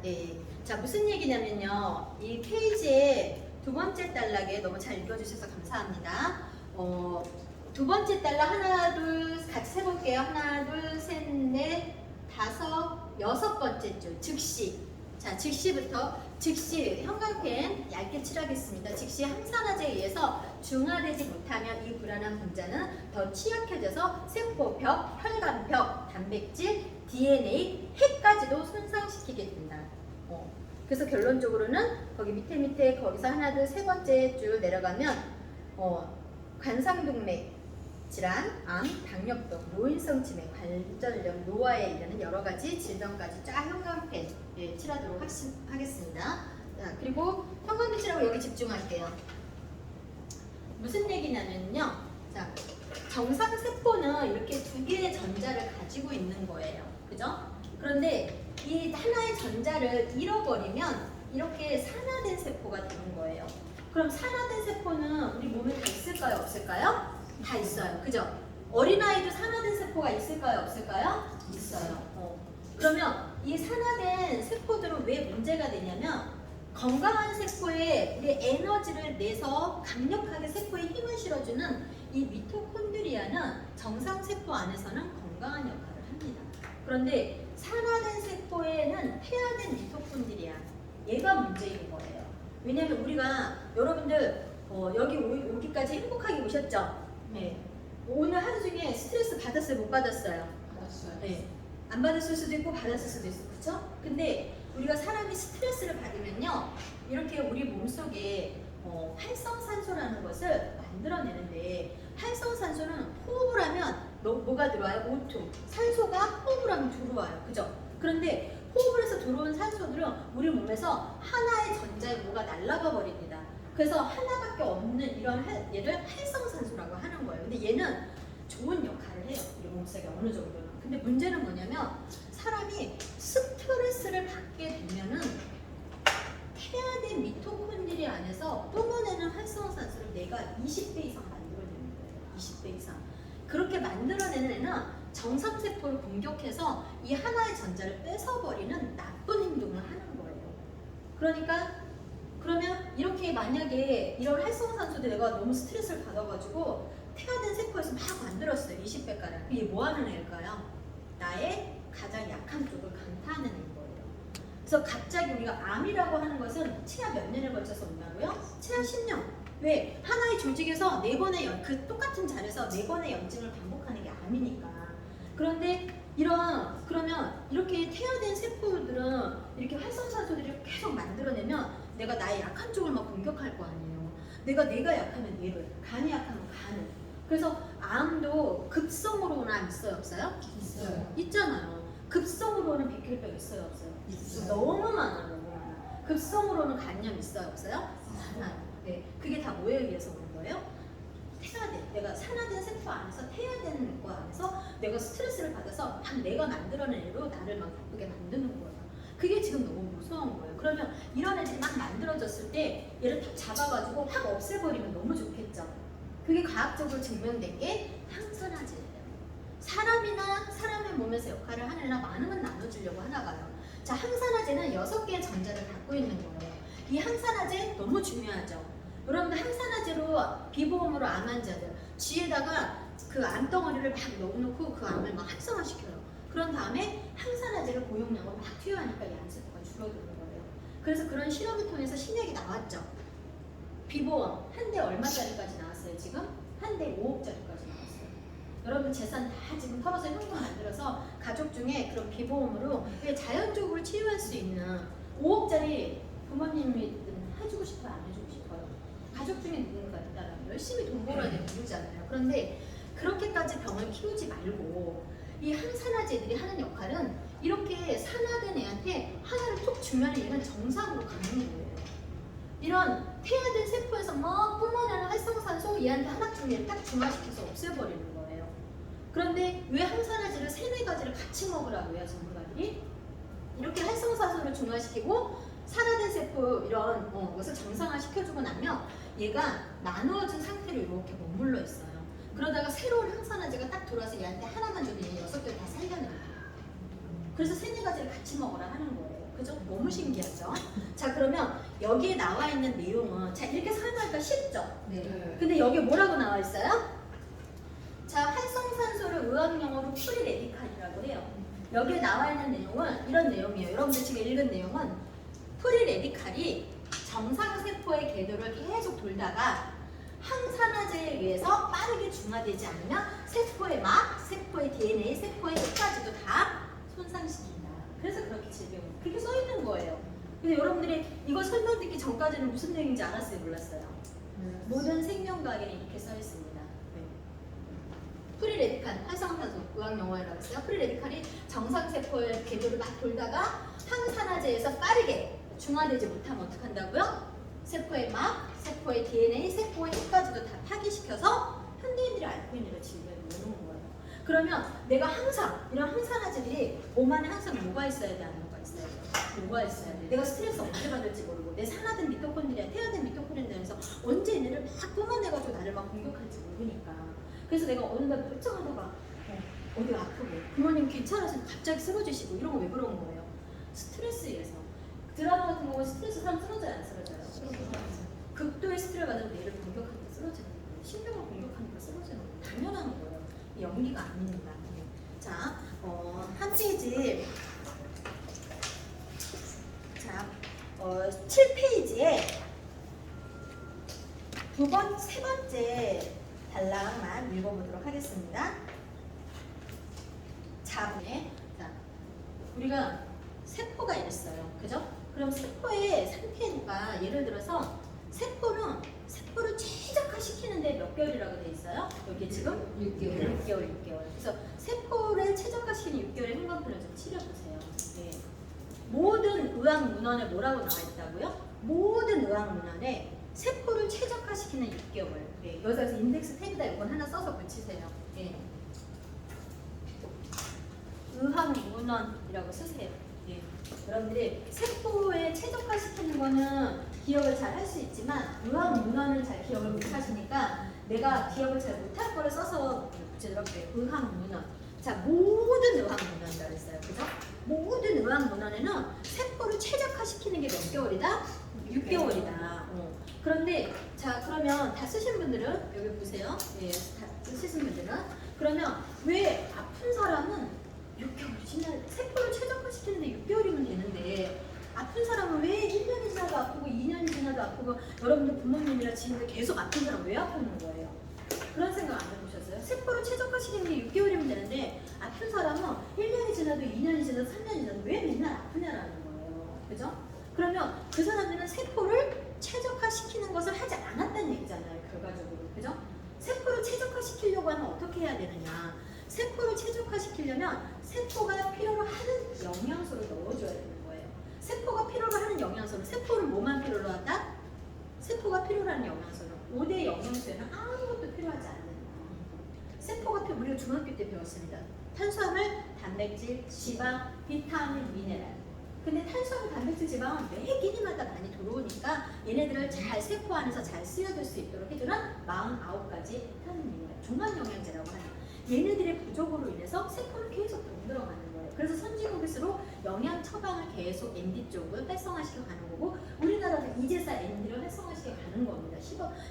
네. 자, 무슨 얘기냐면요. 이 페이지에 두 번째 단락에 너무 잘 읽어주셔서 감사합니다. 두 번째 단락 하나, 둘, 같이 세볼게요. 하나, 둘, 셋, 넷, 다섯, 여섯 번째 줄. 즉시. 자, 즉시부터. 즉시 형광펜 얇게 칠하겠습니다. 즉시 항산화제에 의해서 중화되지 못하면 이 불안한 분자는 더 취약해져서 세포벽, 혈관벽, 단백질, DNA, 핵까지도 손상시키게 된다. 그래서 결론적으로는 거기 밑에 거기서 하나, 둘, 세 번째 줄 내려가면 관상동맥 질환, 암, 당뇨병, 노인성 치매, 관절염, 노화에 이르는 여러 가지 질병까지 쫙 형광펜 칠하도록 하겠습니다. 자, 그리고 형광펜 칠하고 여기 집중할게요. 무슨 얘기냐면요. 자, 정상 세포는 이렇게 두 개의 전자를 가지고 있는 거예요. 그죠? 그런데 이 하나의 전자를 잃어버리면 이렇게 산화된 세포가 되는 거예요. 그럼 산화된 세포는 우리 몸에 다 있을까요? 없을까요? 다 있어요. 그죠? 어린아이도 산화된 세포가 있을까요? 없을까요? 있어요. 그러면 이 산화된 세포들은 왜 문제가 되냐면 건강한 세포에 우리 에너지를 내서 강력하게 세포에 힘을 실어주는 이 미토콘드리아는 정상 세포 안에서는 건강한 역할을 합니다. 그런데 산화된 세포에는 폐화된 미토콘드리아 얘가 문제인 거예요. 왜냐하면 우리가 여러분들 여기 오기까지 행복하게 오셨죠? 네. 오늘 하루 중에 스트레스 받았어요? 못 받았어요? 받았어요. 네. 안 받았을 수도 있고 받았을 수도 있어. 그렇죠? 근데 우리가 사람이 스트레스를 받으면요. 이렇게 우리 몸속에 활성산소라는 것을 만들어내는데 활성산소는 호흡을 하면 뭐가 들어와요? O2. 산소가 호흡을 하면 들어와요. 그죠? 그런데 호흡을 해서 들어온 산소들은 우리 몸에서 하나의 전자에 뭐가 날아가 버립니다. 그래서 하나밖에 없는 이런 얘를 활성산소라고 하는 거예요. 근데 얘는 좋은 역할을 해요. 우리 몸속에 어느 정도는. 근데 문제는 뭐냐면 사람이 스트레스를 받게 되면은 폐화된 미토콘드리아 안에서 뿜어내는 활성산소를 내가 20배 이상 만들어내는 거예요. 20배 이상. 그렇게 만들어내는 애는 정상세포를 공격해서 이 하나의 전자를 뺏어버리는 나쁜 행동을 하는 거예요. 그러면 이렇게 만약에 이런 활성산소들 내가 너무 스트레스를 받아가지고 폐화된 세포에서 막 만들었어요. 20배가량. 이게 뭐 하는 애일까요? 나의 가장 약한 쪽을 강타하는 애인 거예요. 그래서 갑자기 우리가 암이라고 하는 것은 치아 몇 년에 걸쳐서 온다고요? 치아 10년. 왜? 하나의 조직에서 4번의 그 똑같은 자리에서 4번의 염증을 반복하는 게 암이니까. 그런데 그러면 이렇게 태화된 세포들은 이렇게 활성산소들을 계속 만들어내면 내가 나의 약한 쪽을 막 공격할 거 아니에요. 내가 약하면 뇌를, 간이 약하면 간을. 그래서 암도 급성으로 오는 암 있어요, 없어요? 있어요. 있잖아요. 급성으로 오는 백혈병 있어요, 없어요? 있어요. 너무 많아요. 급성으로 오는 간염 있어요, 없어요? 많아요. 네, 그게 다 뭐에 의해서 오는 거예요? 내가 산화된 세포 안에서 태화된 거 안에서 내가 스트레스를 받아서 막 내가 만들어낸 애로 나를 막 나쁘게 만드는 거예요. 그게 지금 너무 무서운 거예요. 그러면 이런 애들이 막 만들어졌을 때 얘를 딱 잡아가지고 확 없애버리면 너무 좋겠죠. 그게 과학적으로 증명된 게 항산화제예요. 사람이나 사람의 몸에서 역할을 하느라 많은 건 나눠주려고 하나 봐요. 자, 항산화제는 6개의 전자를 갖고 있는 거예요. 이 항산화제 너무 중요하죠. 여러분들 항산화제로 비보험으로 암 환자들 쥐에다가 그 암덩어리를 막 넣어놓고 그 암을 막 활성화시켜요. 그런 다음에 항산화제를 고용량으로 막 투여하니까 이 암세포가 줄어드는 거예요. 그래서 그런 실험을 통해서 신약이 나왔죠. 비보험 한 대 얼마짜리까지 나왔어요? 지금? 한 대 5억짜리까지 나왔어요. 여러분 재산 다 지금 털어서 현금 만들어서 가족 중에 그런 비보험으로 자연적으로 치료할 수 있는 5억짜리 부모님이 해주고 싶어요? 안 해주고 싶어요? 가족 중에 누군가 있다면 열심히 돈 벌어야 되는 이유잖아요. 그런데 그렇게까지 병을 키우지 말고 이 항산화제들이 하는 역할은 이렇게 산화된 애한테 하나를 툭 주면 얘는 정상으로 가는 거예요. 이런 태화된 세포에서 막 뿜어내는 활성산소 얘한테 하나 주면 얘를 딱 중화시켜서 없애버리는 거예요. 그런데 왜 항산화제를 3-4가지를 같이 먹으라고 해요, 전문가들이? 이렇게 활성산소를 중화시키고 산화된 세포 이런 것을 정상화 시켜주고 나면 얘가 나누어진 상태로 이렇게 머물러 있어요. 그러다가 새로운 항산화제가 딱 들어와서 얘한테 하나만 줘도 얘 6개를 다 살려내요. 그래서 3-4가지를 같이 먹으라 하는 거예요. 그죠? 너무 신기하죠? 자, 그러면 여기에 나와 있는 내용은 자, 이렇게 설명하기가 쉽죠? 네. 근데 여기 뭐라고 나와 있어요? 자, 활성산소를 의학용어로 프리레디칼이라고 해요. 여기에 나와 있는 내용은 이런 내용이에요. 여러분들 지금 읽은 내용은 프리레디칼이 정상세포의 궤도를 계속 돌다가 항산화제에 의해서 빠르게 중화되지 않으면 세포의 막, 세포의 DNA, 세포의 끝까지도 다 손상시킨다. 그래서 그렇게 질병이 그렇게 써 있는 거예요. 근데 여러분들이 이거 설명 듣기 전까지는 무슨 내용인지 알았어요? 몰랐어요? 모든 생명과학에는 이렇게 써 있습니다. 네. 프리레디칼, 활성산소, 의학용어라고 했어요. 프리레디칼이 정상세포의 궤도를 막 돌다가 항산화제에서 빠르게 중화되지 못하면 어떻게 한다고요? 세포의 막, 세포의 DNA, 세포의 끝까지도 다 파괴시켜서 현대인들이 앓고 있는 이런 질병이 오는 거예요. 그러면 내가 항상 이런 항산화제들이 몸 안에 항상 뭐가 있어야 돼? 아니면 뭐가 있어야 돼? 뭐가 있어야 돼? 내가 스트레스 언제 받을지 모르고 내 산화된 미토콘드리아, 태아된 미토콘드리아에서 언제 얘네를 막 뿜어내가지고 나를 막 공격할지 모르니까. 그래서 내가 어느 날 멀쩡하다가 어디가 아프고 부모님 괜찮으시면 갑자기 쓰러지시고 이런 거 왜 그런 거예요? 스트레스에서. 드라마 같은 거 보면 스트레스 사람 쓰러져요? 안 쓰러져요? 극도의 스트레스 받으면 뇌를 공격하니까 쓰러지는 거예요. 신경을 공격하니까 쓰러지는 거예요. 당연한 거예요. 연기가 아닙니다. 자, 한 페이지. 자, 7페이지에 세 번째 단락만 읽어보도록 하겠습니다. 자분에 자, 우리가 세포가 이랬어요. 그죠? 그럼 세포의 상태니까 예를 들어서 세포를 최적화시키는데 몇 개월이라고 돼 있어요? 여기 지금 6개월. 그래서 세포를 최적화시키는 6개월의 행방편을 좀 치려보세요. 네. 모든 의학 문헌에 뭐라고 나와 있다고요? 모든 의학 문헌에 세포를 최적화시키는 6개월. 네. 여기서 인덱스 탭에다 이건 하나 써서 붙이세요. 네. 의학 문헌이라고 쓰세요. 네. 여러분들이 세포에 최적화시키는 거는 기억을 잘 할 수 있지만 의학 문헌을 잘 기억을 못 하시니까 내가 기억을 잘 못할 거를 써서 부드럽게 의학 문헌. 자, 모든 의학 문헌이라고 했어요. 그죠? 모든 의학 문헌에는 세포를 최적화시키는 게 몇 개월이다? 6개월이다. 그런데 자, 그러면 다 쓰신 분들은 여기 보세요. 예, 다 쓰신 분들은 그러면 왜 아픈 사람은 6개월이 지나 세포를 최적화시키는데 6개월이면 되는데 아픈 사람은 왜 1년이 지나도 아프고 2년이 지나도 아프고 여러분들 부모님이나 지인들 계속 아픈 사람 왜 아프는 거예요? 그런 생각 안 해보셨어요? 세포를 최적화시키는 게 6개월이면 되는데 아픈 사람은 1년이 지나도 2년이 지나도 3년이 지나도 왜 맨날 아프냐라는 거예요. 그죠? 그러면 그 사람들은 세포를 최적화시키는 것을 하지 않았다는 얘기잖아요. 결과적으로. 그죠? 세포를 최적화시키려고 하면 어떻게 해야 되느냐? 세포를 최적화시키려면 세포가 필요로 하는 영양소를 넣어줘야 되는 거예요. 세포가 필요로 하는 영양소는 세포는 뭐만 필요로 한다? 세포가 필요로 하는 영양소는 5대 영양소에는 아무것도 필요하지 않는 세포가 우리가 중학교 때 배웠습니다. 탄수화물, 단백질, 지방, 비타민, 미네랄. 근데 탄수화물, 단백질, 지방은 매 끼니마다 많이 들어오니까 얘네들을 잘 세포 안에서 잘 쓰여질 수 있도록 해주는 49가지 비타민, 미네랄, 종합영양제라고 하는 얘네들의 부족으로 인해서 세포를 계속 병들어가는 거예요. 그래서 선진국일수록 영양 처방을 계속 MD 쪽을 활성화시켜 가는 거고 우리나라도 이제서 MD를 활성화시켜 가는 겁니다.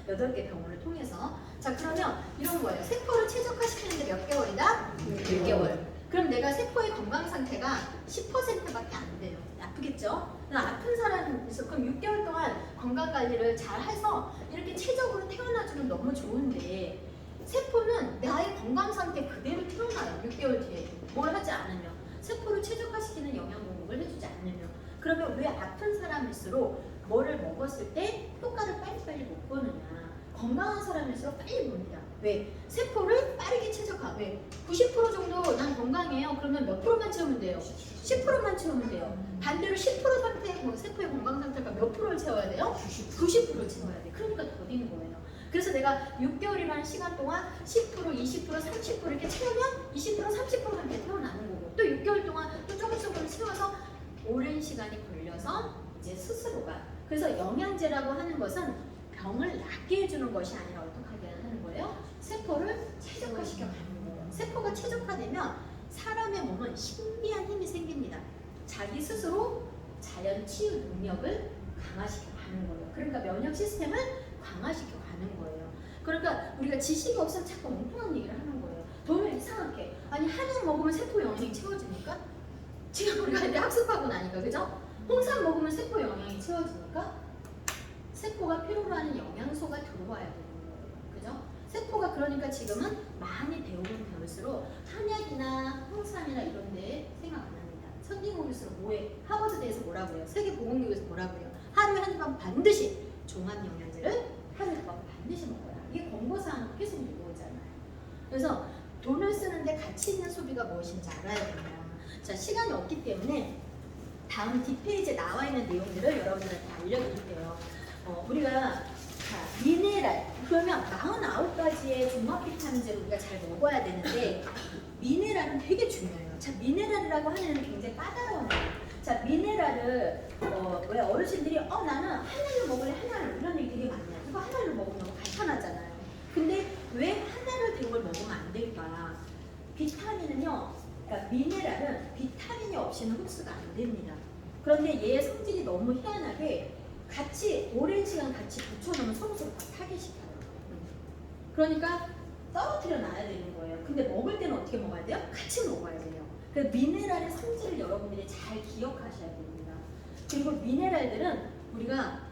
18개 병원을 통해서. 자, 그러면 이런 거예요. 세포를 최적화시키는데 몇 개월이다? 6개월. 그럼 내가 세포의 건강 상태가 10%밖에 안 돼요. 아프겠죠? 아픈 사람이 있어. 그럼 6개월 동안 건강 관리를 잘 해서 이렇게 최적으로 태어나주면 너무 좋은데 세포는 나의 건강 상태 그대로 태어나요. 6개월 뒤에 뭘 하지 않으면 세포를 최적화시키는 영양 공급을 해주지 않으면 그러면 왜 아픈 사람일수록 뭐를 먹었을 때 효과를 빨리빨리 못 보느냐? 건강한 사람일수록 빨리 봅니다. 왜? 세포를 빠르게 최적화. 왜? 90% 정도 난 건강해요. 그러면 몇 프로만 채우면 돼요? 10%만 채우면 돼요. 반대로 10% 상태의 세포의 건강 상태가 몇 프로를 채워야 돼요? 90%를 채워야 돼. 그러니까 더딘 거예요. 그래서 내가 6개월이라는 시간 동안 10%, 20%, 30% 이렇게 채우면 20%, 30%한테 태어나는 거고 또 6개월 동안 또 조금씩 채워서 오랜 시간이 걸려서 이제 스스로가 그래서 영양제라고 하는 것은 병을 낫게 해주는 것이 아니라 어떻게 하는 거예요? 세포를 최적화시켜 가는 거예요. 세포가 최적화되면 사람의 몸은 신비한 힘이 생깁니다. 자기 스스로 자연 치유 능력을 강화시켜 가는 거예요. 그러니까 면역 시스템을 강화시켜 가는 거예요. 그러니까 우리가 지식이 없으면 자꾸 엉뚱한 얘기를 하는 거예요. 돈을 이상하게 아니 한약 먹으면 세포 영양이 채워지니까 지금 우리가 이제 학습하고 나니까 그죠? 홍삼 먹으면 세포 영양이 채워지니까 세포가 필요로 하는 영양소가 들어와야 되는 거예요. 그죠? 세포가 그러니까 지금은 많이 배우면 배울수록 한약이나 홍삼이나 이런 데 생각 안 합니다. 선진국에서 뭐에 하버드대에서 뭐라고 해요? 세계보건기구에서 뭐라고 해요? 하루에 한 번 반드시 종합 영양제를 하루에 한 번 반드시 먹어라. 이게 권고사항으로 계속 들어오잖아요. 그래서 돈을 쓰는데 가치 있는 소비가 무엇인지 알아야 된다. 자, 시간이 없기 때문에 다음 뒷페이지에 나와 있는 내용들을 여러분들한테 알려드릴게요. 우리가 자, 미네랄 그러면 49가지의 종합 비타민제를 우리가 잘 먹어야 되는데 미네랄은 되게 중요해요. 자, 미네랄이라고 하는 굉장히 까다로운 거예요. 자, 미네랄을 왜 어르신들이 나는 하나를 먹을래 하나를 이런 얘기 되게 많이 해요. 이거 하나를 먹으면 너무 간편하잖아요. 근데 왜 하나를 대걸 먹으면 안 될까? 비타민은요, 그러니까 미네랄은 비타민이 없이는 흡수가 안 됩니다. 그런데 얘의 성질이 너무 희한하게 같이 오랜 시간 같이 붙여놓으면 서로 다 파괴시켜요. 그러니까 떨어뜨려 놔야 되는 거예요. 근데 먹을 때는 어떻게 먹어야 돼요? 같이 먹어야 돼요. 그 미네랄의 성질을 여러분들이 잘 기억하셔야 됩니다. 그리고 미네랄들은 우리가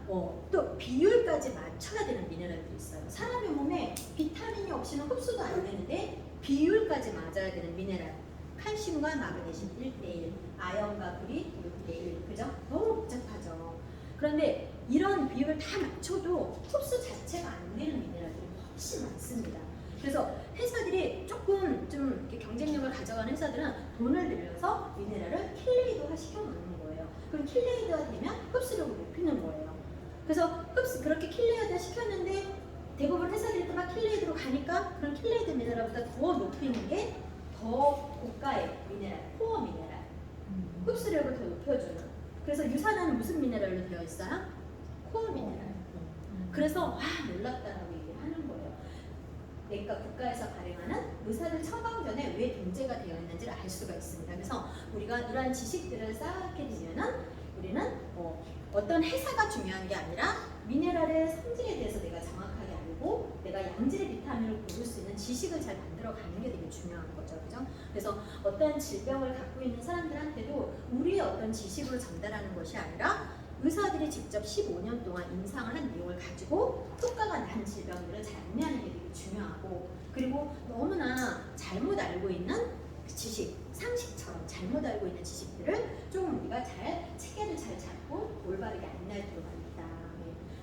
또 비율까지 맞춰야 되는 미네랄들이 있어요. 사람의 몸에 비타민이 없이는 흡수도 안 되는데 비율까지 맞아야 되는 미네랄. 칼슘과 마그네슘 1:1, 아연과 불이 6:1, 그죠? 너무 복잡하죠. 그런데 이런 비율을 다 맞춰도 흡수 자체가 안 되는 미네랄들이 훨씬 많습니다. 그래서 회사들이 조금 좀 이렇게 경쟁력을 가져가는 회사들은 돈을 들여서 미네랄을 킬레이드화 시켜놓는 거예요. 그럼 킬레이드화 되면 흡수력을 높이는 거예요. 그래서 그렇게 킬레이드화 시켰는데 대부분 회사들이 또 막 킬레이드로 가니까 그런 킬레이드 미네랄보다 더 높이는 게 더 고가의 미네랄, 코어 미네랄, 흡수력을 더 높여주는. 그래서 유산화는 무슨 미네랄로 되어 있어요? 코어 미네랄. 그래서 놀랍다라고 얘기를 하는 거예요. 내과 국가에서 발행하는 의사들 처방전에 왜 등재가 되어 있는지를 알 수가 있습니다. 그래서 우리가 이러한 지식들을 쌓게 되면은 우리는 어떤 회사가 중요한 게 아니라 미네랄의 성질에 대해서 내가 정확하게 알고 내가 양질의 비타민을 고를 수 있는 지식을 잘 만들어 가는 게 되게 중요한 거죠. 그죠? 그래서 어떤 질병을 갖고 있는 사람들한테도 우리의 어떤 지식으로 전달하는 것이 아니라 의사들이 직접 15년 동안 임상을 한 내용을 가지고 효과가 난 질병들을 잘 안내하는 게 되게 중요하고, 그리고 너무나 잘못 알고 있는 지식, 상식처럼 잘못 알고 있는 지식들을 좀 우리가 잘 체계를 잘 잡고 올바르게 안내할 필요가 있다.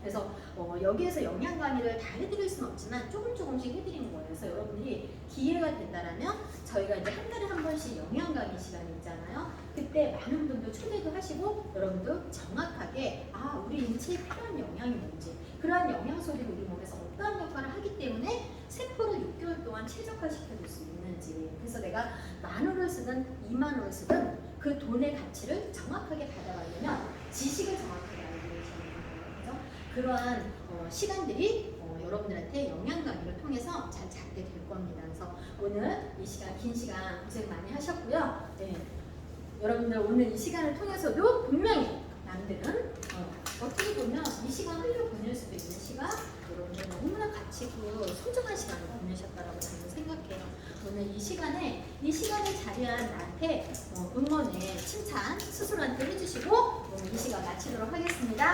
그래서 여기에서 영양 강의를 다 해드릴 수는 없지만 조금씩 해드리는 거예요. 그래서 여러분들이 기회가 된다라면 저희가 이제 한 달에 한 번씩 영양 강의 시간이 있잖아요. 그때 많은 분들 초대도 하시고 여러분도 정확하게 우리 인체에 필요한 영양이 뭔지, 그러한 영양소들이 우리 몸에서 어떠한 역할을 하기 때문에 세포를 6개월 동안 최적화시켜줄 수 있는지, 그래서 내가 10,000원을 쓰든 20,000원을 쓰든 그 돈의 가치를 정확하게 받아가려면 지식을 정확하게 알고 계셔야 되는 거죠. 그러한 시간들이 여러분들한테 영양 강의를 통해서 잘 잡게 될 겁니다. 그래서 오늘 이 시간, 긴 시간 고생 많이 하셨고요. 네. 여러분들 오늘 이 시간을 통해서도 분명히 남들은 어떻게 보면 이 시간 흘려 보낼 수도 있는 시간, 여러분들 너무나 가치 있고 소중한 시간을 보내셨다라고 저는 생각해요. 오늘 이 시간을 자리한 나한테 응원의 칭찬 스스로한테 해주시고 오늘 이 시간 마치도록 하겠습니다.